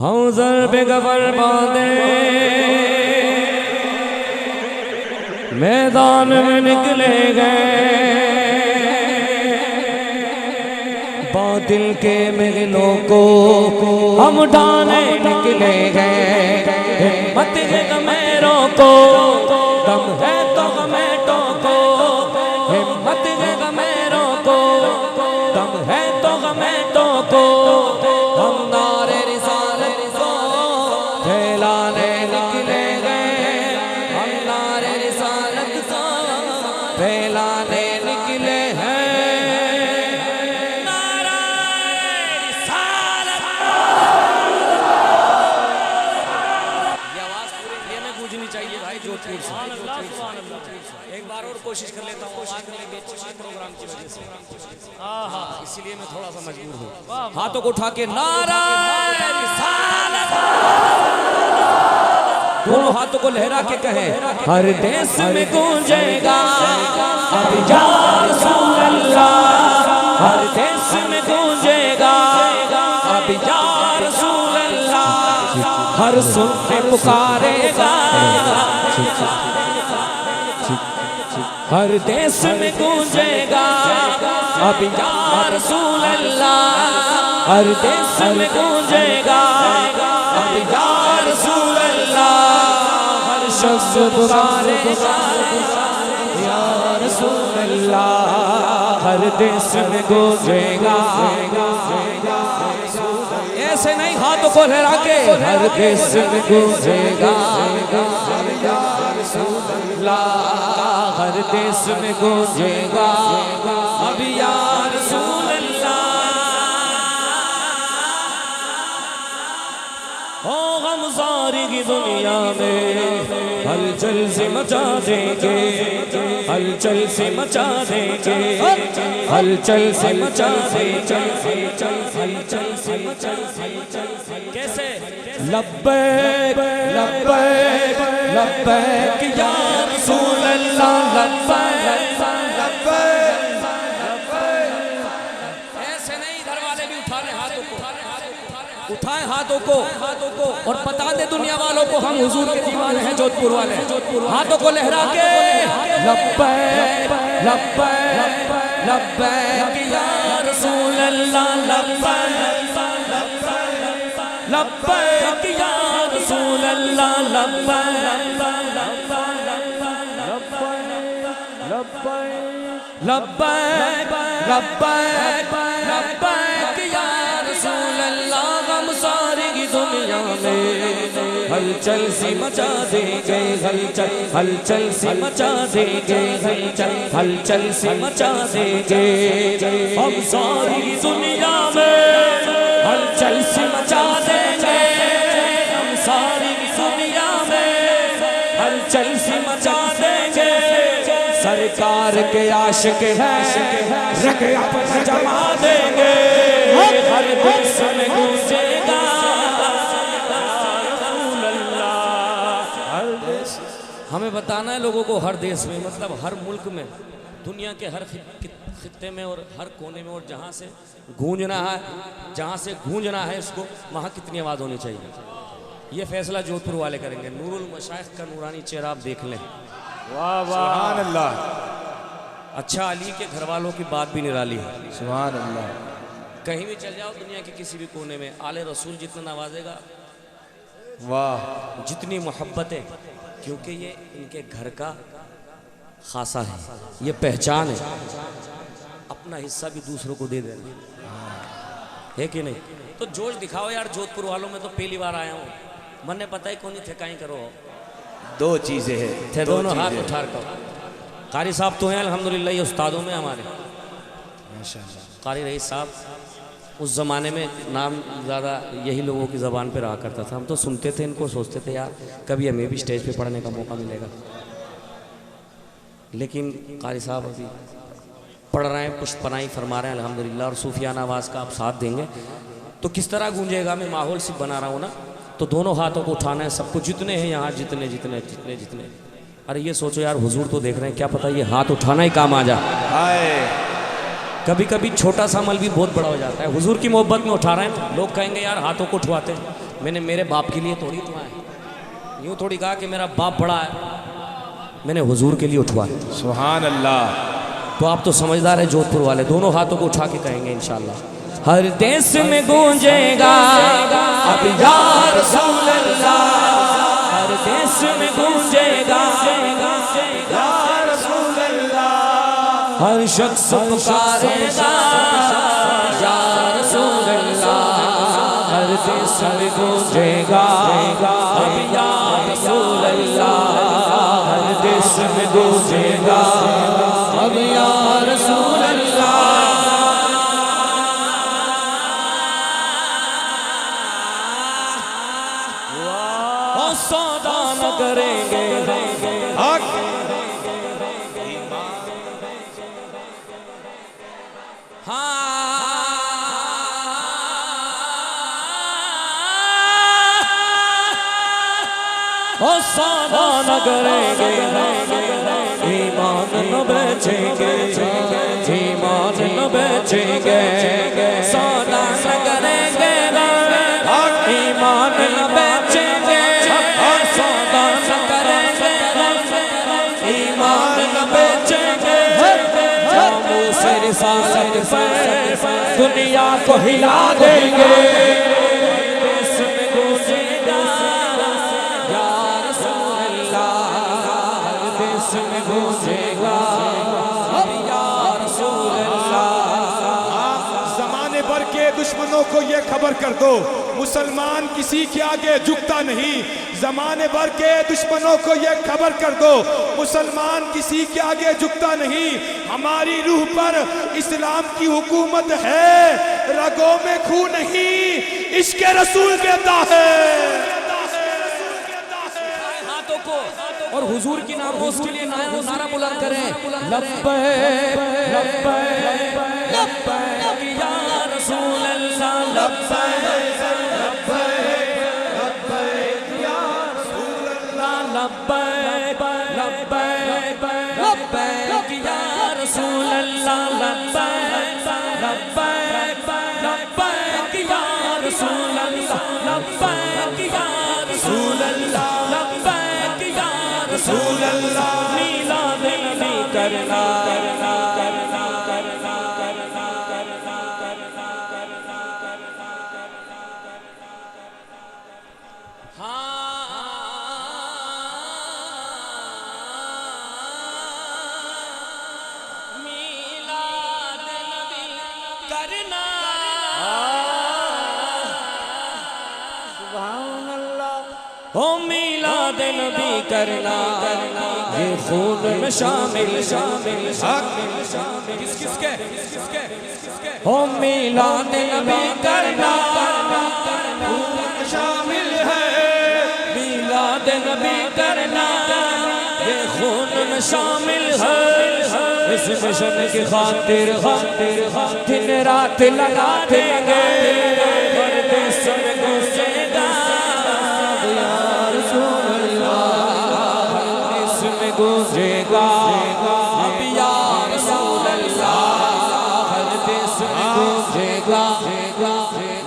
हौजर बेगबर बांधे मैदान में निकले गए, बातिल के महलों को हम ढाने निकले गए। हिम्मत है गमेरों को, दम है तो गमेटों को, हिम्मत है गमेरों को, दम है तो गमेटों को, हम नारे रिसालत को फैलाने निकले गए, हम नारे रिसालत को फैलाने निकले हैं। एक बार और कोशिश कर लेता हूँ प्रोग्राम की वजह से, इसीलिए मैं थोड़ा सा मजबूर हूँ। हाथों को उठा के नारा रिसालत, दोनों हाथों को लहरा के कहे, हर देश में गूंजेगा अब या रसूल अल्लाह, हर देश में गूंजेगा अब या रसूल अल्लाह, हर सुन्नी पुकारेगा, हर देश में गूंजेगा अब या रसूल अल्लाह, हर देश में गूंजेगा अब या रसूल अल्लाह, हर शख्स पुकारेगा या रसूल अल्लाह, हर देश में गूंजेगा। ऐसे नहीं हाथों को लहरा के, हर देश में गूंजेगा हर देश में गूंजेगा अब या रसूल अल्लाह। हो गम सारी की दुनिया में हलचल से मचा देंगे, हलचल से मचा देंगे, हलचल से मचा देंगे, हलचल से मचा देंगे। कैसे? लब्बैक लब्बैक लब्बैक या रसूल अल्लाह, लब्बैक लब्बैक। ऐसे नहीं, घर वाले भी उठा ले हाथों को, उठाए हाथों को और बता दे दुनिया वालों को हम हुजूर के दीवाने हैं, जोधपुर वाले। हाथों को लहरा के लब्बैक लब्बैक लब्बैक या रसूल अल्लाह, लब्बैक लब्बैक या रसूल अल्लाह, लब्बैक लब्बैक लब्बैक लब्बैक या रसूल अल्लाह। गम सारी की दुनिया में हलचल सी मचा देंगे, हलचल हलचल सी मचा देंगे, हलचल हलचल सी मचा देंगे। हम सारी की दुनिया में हलचल सी मचा देंगे, हम सारी की दुनिया में हलचल सी मचा देंगे। सरकार के आशिक हैं रग अपना जमा देंगे, हर देश में गूंजेगा रसूल अल्लाह, हर देश। हमें बताना है लोगों को, हर देश में मतलब हर मुल्क में, दुनिया के हर खित्ते में और हर कोने में, और जहाँ से गूंजना है, जहाँ से गूंजना है इसको, वहाँ कितनी आवाज़ होनी चाहिए, ये फैसला जोधपुर वाले करेंगे। नूरुल मशाइख का नूरानी चेहरा आप देख लें। वाह वाह सुभान अल्लाह। अच्छा, अली के घर वालों की बात भी निराली है, सुभान अल्लाह। कहीं भी चल जाओ दुनिया के किसी भी कोने में, आले रसूल जितना नवाजेगा, वाह, जितनी मोहब्बत है, क्योंकि ये इनके घर का खासा है, ये पहचान है। अपना हिस्सा भी दूसरों को दे देना है कि नहीं? तो जोश दिखाओ यार जोधपुर वालों में। तो पहली बार आया हूँ, मन ने पता ही कौन नहीं थे, कहीं करो। दो चीज़ें हैं, थे दोनों हाथ उठा कर। कारी साहब तो हैं अल्हम्दुलिल्लाह, ये उस्तादों में हमारे माशाअल्लाह। कारी रईस साहब उस ज़माने में नाम ज़्यादा यही लोगों की ज़बान पे रहा करता था। हम तो सुनते थे इनको, सोचते थे यार कभी हमें भी स्टेज पे पढ़ने का मौका मिलेगा, लेकिन कारी साहब अभी पढ़ रहे हैं, पुष्पनाई फरमा रहे हैं अल्हम्दुलिल्लाह, और सूफियाना आवाज़ का आप साथ देंगे तो किस तरह गूंजेगा। मैं माहौल सिर्फ बना रहा हूँ ना, तो दोनों हाथों को उठाना है सबको, जितने हैं यहाँ, जितने जितने जितने जितने। अरे ये सोचो यार, हुजूर तो देख रहे हैं, क्या पता ये हाथ उठाना ही काम आ जाए। कभी कभी छोटा सा अमल भी बहुत बड़ा हो जाता है। हुजूर की मोहब्बत में उठा रहे हैं, लोग कहेंगे यार हाथों को उठवाते हैं, मैंने मेरे बाप के लिए थोड़ी उठवाए, यूँ थोड़ी कहा कि मेरा बाप बड़ा है, मैंने हुजूर के लिए उठवाए। सुभान अल्लाह। तो आप तो समझदार है जोधपुर वाले, दोनों हाथों को उठा के कहेंगे इंशाल्लाह। हर देश में गूंजेगा अब या रसूल अल्लाह, हर देश में गूंजेगा या रसूल अल्लाह, हर शख्स पुकारेगा या रसूल अल्लाह, हर देश में गूंजेगा अब या रसूल अल्लाह, हर देश में गूंजेगा अब या रसूल अल्लाह। सौदा न करेंगे हक, सौदा न करेंगे ईमान न बेचेंगे, ईमान न बेचेंगे, सौदा न करेंगे ईमान न बेचेंगे, सौदा न करेंगे ईमान न बेचेंगे, जामों से रिसालत पर दुनिया को हिला देंगे। जमाने भर के दुश्मनों को ये खबर कर दो, मुसलमान किसी के आगे झुकता नहीं। जमाने भर के दुश्मनों को ये खबर कर दो, मुसलमान किसी के आगे झुकता नहीं। हमारी रूह पर इस्लाम की हुकूमत है, रगों में खून नहीं, इश्क़ रसूल कहता है। और हुजूर की नाम उसके लिए नारा बुलंद करें, लब्बैक लब्बैक लब्बैक या रसूल अल्लाह, लब्बैक लब्बैक लब्बैक या रसूल अल्लाह, लब्बैक लब्बैक लब्बैक या रसूल अल्लाह, लब्बैक लब्बैक लब्बैक या रसूल अल्लाह, लब्बैक या रसूल अल्लाह, रसूल अल्लाह। मीलाद नबी करना करना करना करना करना करना करना मीलाद नबी करना, सुभान अल्लाह। हो मीलाद नबी करना, ये खून में शामिल शामिल किस किसके हो मीलाद नबी करना, खून में शामिल है मीलाद नबी करना, ये खून में शामिल है। इस मिशन की खातिर दिन रात लगा देंगे, गूंजेगा अब या रसूल अल्लाह, हर देश में गूंजेगा।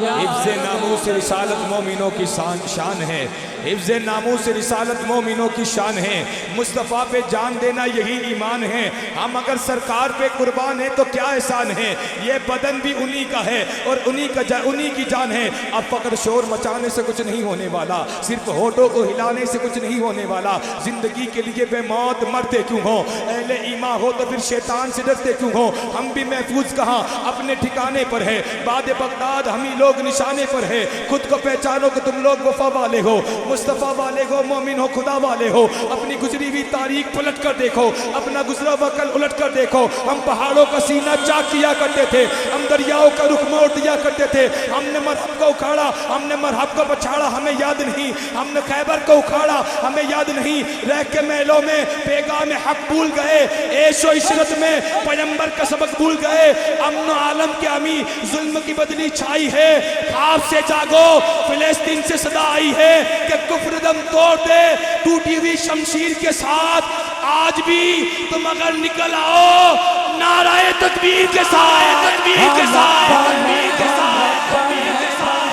हिफ्ज़े नामूस रिसालत मोमिनों की शान है, हिफ्ज़े नामूस रिसालत मोमिनों की शान है। मुस्तफ़ा पे जान देना यही ईमान है। हम अगर सरकार पे कुर्बान है तो क्या एहसान है। ये बदन भी उन्हीं का है और उन्हीं की जान है। अब फकर शोर मचाने से कुछ नहीं होने वाला, सिर्फ होठों को हिलाने से कुछ नहीं होने वाला। जिंदगी के लिए बेमौत मरते क्यों हो, अहले ईमान हो तो फिर शैतान से डरते क्यों हो। हम भी महफूज कहाँ अपने ठिकाने पर है, बाद बगदाद हम ही लोग निशाने पर है। खुद को पहचानो कि तुम लोग वफा वाले हो, मुस्तफ़ा वाले हो, मोमिन हो, खुदा वाले हो। अपनी गुजरी हुई तारीख पलट कर देखो, अपना गुजरा वकल उलट कर देखो। हम पहाड़ों का सीना चाक किया करते थे, हम दरियाओं का रुख मोड़ दिया करते थे। हमने मरहब को उखाड़ा, हमने मरहब को पछाड़ा, हमें याद नहीं। हमने खैबर को उखाड़ा, हमें याद नहीं। रह के महलों में पैगाम हक भूल गए, ऐशो इशरत में पैगंबर का सबक भूल गए। अमन आलम के अमी जुल्म की बदली छाई है। ख्वाब से जागो, फिलिस्तीन से सदा आई है कि कुफ्र दम तोड़ दे टूटी हुई शमशीर के साथ। आज भी तुम अगर निकल आओ नाराए तकबीर के साथ, तकबीर के साथ, तकबीर के साथ, तकबीर के साथ।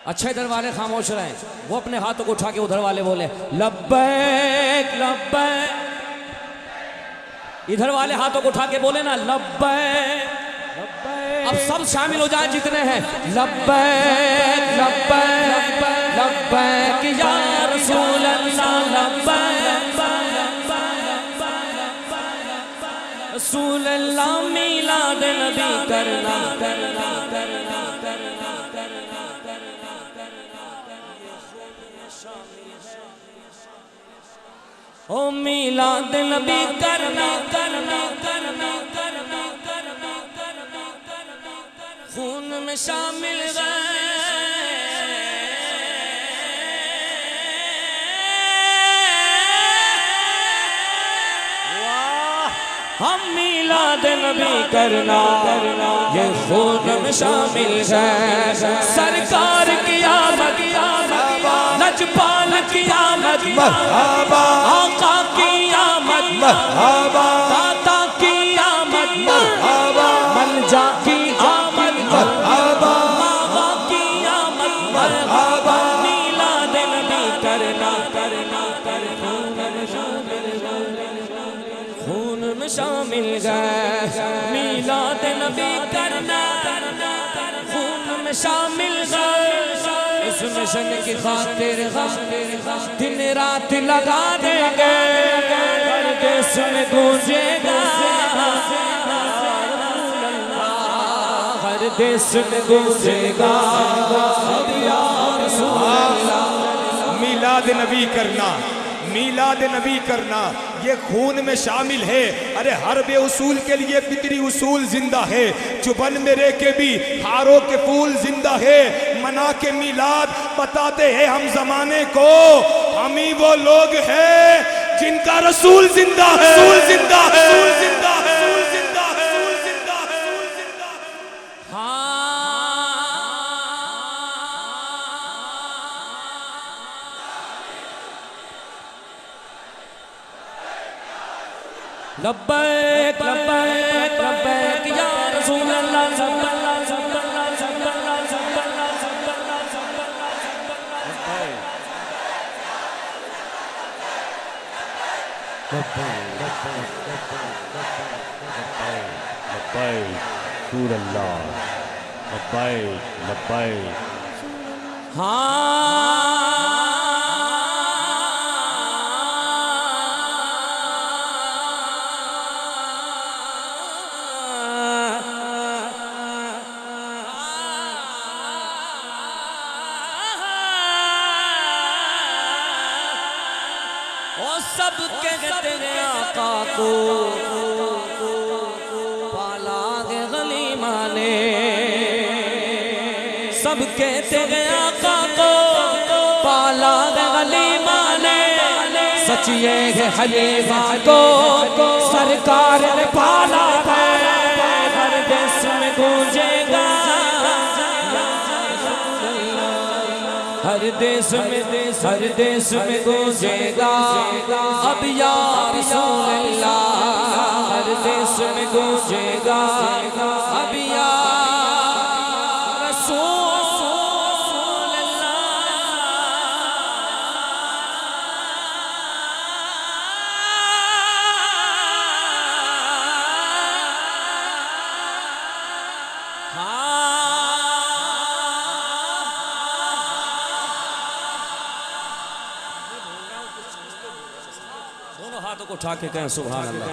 अच्छा इधर वाले खामोश रहें, वो अपने हाथों को उठा के उधर वाले बोले लब्बैक लब्बैक। इधर वाले हाथों को उठा के बोले ना लब्बैक। अब सब शामिल हो जाए जितने हैं। लब्बैक लब्बैक लब्बैक या रसूल अल्लाह लब्बैक रसूल अल्लाह मिलाद नबी करना करना करना करना ओ मिलाद नबी करना करना करना करना करना करना खून में शामिल गए हम मिलाद नबी करना करना ये खून में शामिल है। सरकार की आमद लजपाल की आमद मरहबा आका की आमद मरहबा दाता की आमद मरहबा मलजा की आमद मरहबा मावा की आमद मरहबा मिलाद नबी करना करना करना खून में शामिल गए। मिलाद नबी करना खून में शामिल गए। इस मिशन की खातिर दिन रात लगा देंगे। हर देश में गूंजेगा हर देश में गूंजेगा मिलाद नबी करना मीलाद नबी करना ये खून में शामिल है। अरे हर बेउसूल के लिए फितरी उसूल जिंदा है। चुबन मेरे के भी हारों के फूल जिंदा है। मना के मीलाद बताते हैं हम जमाने को, हम ही वो लोग हैं जिनका रसूल जिंदा है। रसूल जिंदा है, रसूल जिंदा है, रसूल जिंदा है, रसूल जिंदा है, रसूल जिंदा है। लब्बैक लब्बैक लब्बैक या रसूल अल्लाह सब कहते हैं आका को पाला के गलीमा ने। सब कहते हैं आका को पाला के गलीमा ने। सच ये है हलीमा को सरकार ने पाला है। हर देश में गूंजेगा हर देश में गूंजेगा अब या रसूल अल्लाह। हर देश में गूंजेगा अब या रसूल अल्लाह। दोनों हाथों को उठा के कहें सुभान अल्लाह।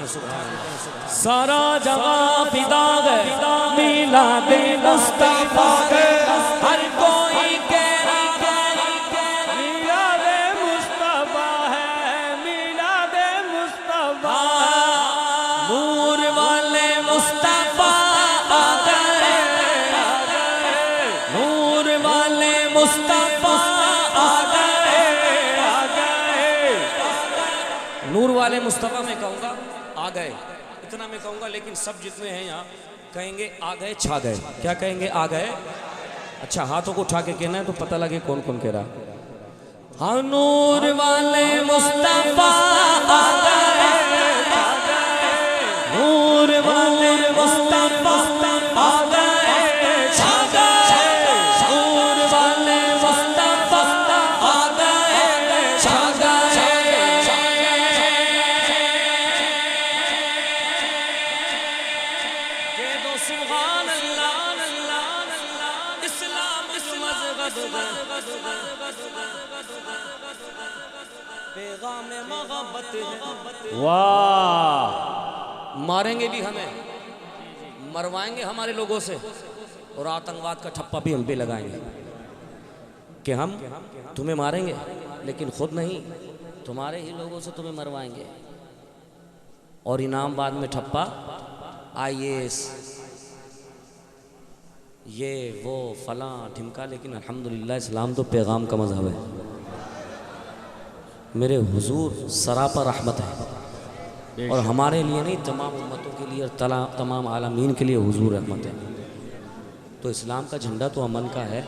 सारा जहां फिदा है मिलाद मुस्तफा है। हर कोई कह मिलाद मुस्तफा है मिलाद मुस्तफा। नूर वाले मुस्तफा आ गए नूर वाले मुस्तफा आ गए। नूर वाले मुस्तफा में कहूँगा आ गए, इतना मैं कहूँगा। लेकिन सब जितने हैं यहाँ कहेंगे आ गए छा गए। क्या कहेंगे? आ गए। अच्छा हाथों को उठा के कहना है तो पता लगे कौन कौन कह रहा। हाँ नूर वाले मुस्तफा आ गए नूर मुस्तफा आ गए छा गए हूर वाले मुस्तफा आ गए छा गए के दो सुभान अल्लाह इस्लाम मज़हब पैगाम मोहब्बत है। वाह, मारेंगे भी हमें, मरवाएंगे हमारे लोगों से, और आतंकवाद का ठप्पा भी हम पे लगाएंगे कि हम तुम्हें मारेंगे लेकिन खुद नहीं, तुम्हारे ही लोगों से तुम्हें मरवाएंगे। और इनाम बाद में ठप्पा IAS ये वो फलां ढिमका। लेकिन अल्हम्दुलिल्लाह इस्लाम तो पैगाम का मज़हब है। मेरे हुजूर सरापा रहमत है, और हमारे लिए नहीं, तमाम उम्मतों के लिए और तमाम आलमीन के लिए हुजूर रहमत है। तो इस्लाम का झंडा तो अमन का है।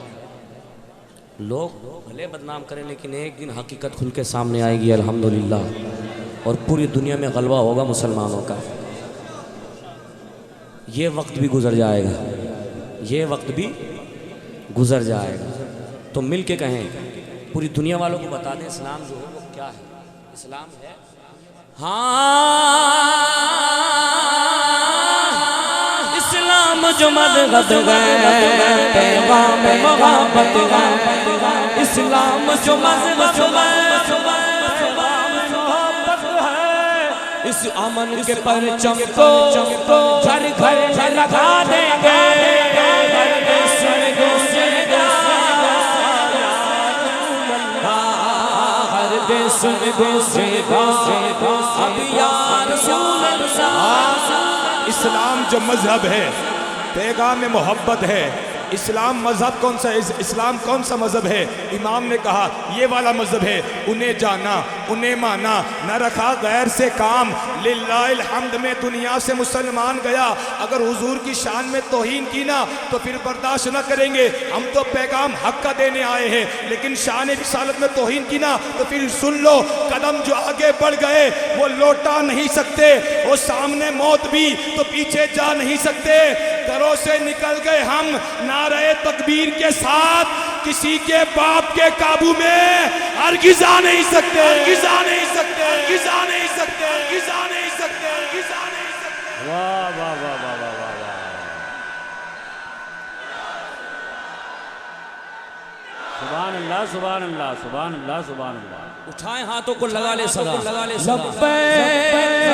लोग भले बदनाम करें, लेकिन एक दिन हकीकत खुल के सामने आएगी अल्हम्दुलिल्लाह, और पूरी दुनिया में गलबा होगा मुसलमानों का। ये वक्त भी गुजर जाएगा, ये वक्त भी गुजर जाएगा। तो मिल के कहें, पूरी दुनिया वालों को बता दें इस्लाम जो है वो क्या है। इस्लाम है हाँ इस्लाम जो मज़हब है पैगाम मोहब्बत है। इस्लाम जो मज़हब है इस अमन के परचम को घर घर लगा देंगे। इस्लाम जो मजहब है पैगाम मोहब्बत है। इस्लाम मजहब कौन सा है? इस्लाम कौन सा मजहब है? इमाम ने कहा ये वाला मजहब है, उन्हें जाना उन्हें माना, न रखा गैर से काम। लिल्लाहिल हम्द में दुनिया से मुसलमान गया, अगर हुजूर की शान में तौहीन की ना तो फिर बर्दाश्त न करेंगे। हम तो पैगाम हक का देने आए हैं, लेकिन शान रिसालत में तौहीन की ना तो फिर सुन लो, कदम जो आगे बढ़ गए वो लौटा नहीं सकते, वो सामने मौत भी तो पीछे जा नहीं सकते। घरों से निकल गए हम नारे तकबीर के साथ, किसी के बाप के काबू में हरगिज़ आ नहीं सकते, हरगिज़ आ नहीं सकते, हरगिज़ आ नहीं सकते, हरगिज़ आ नहीं सकते, हरगिज़ आ नहीं सकते। वाह वाह वाह वाह वाह वाह वाह। सुभान अल्लाह सुभान अल्लाह सुभान अल्लाह सुभान अल्लाह। उठाएं हाथों को लगा ले सदा, लगा ले लब्बैक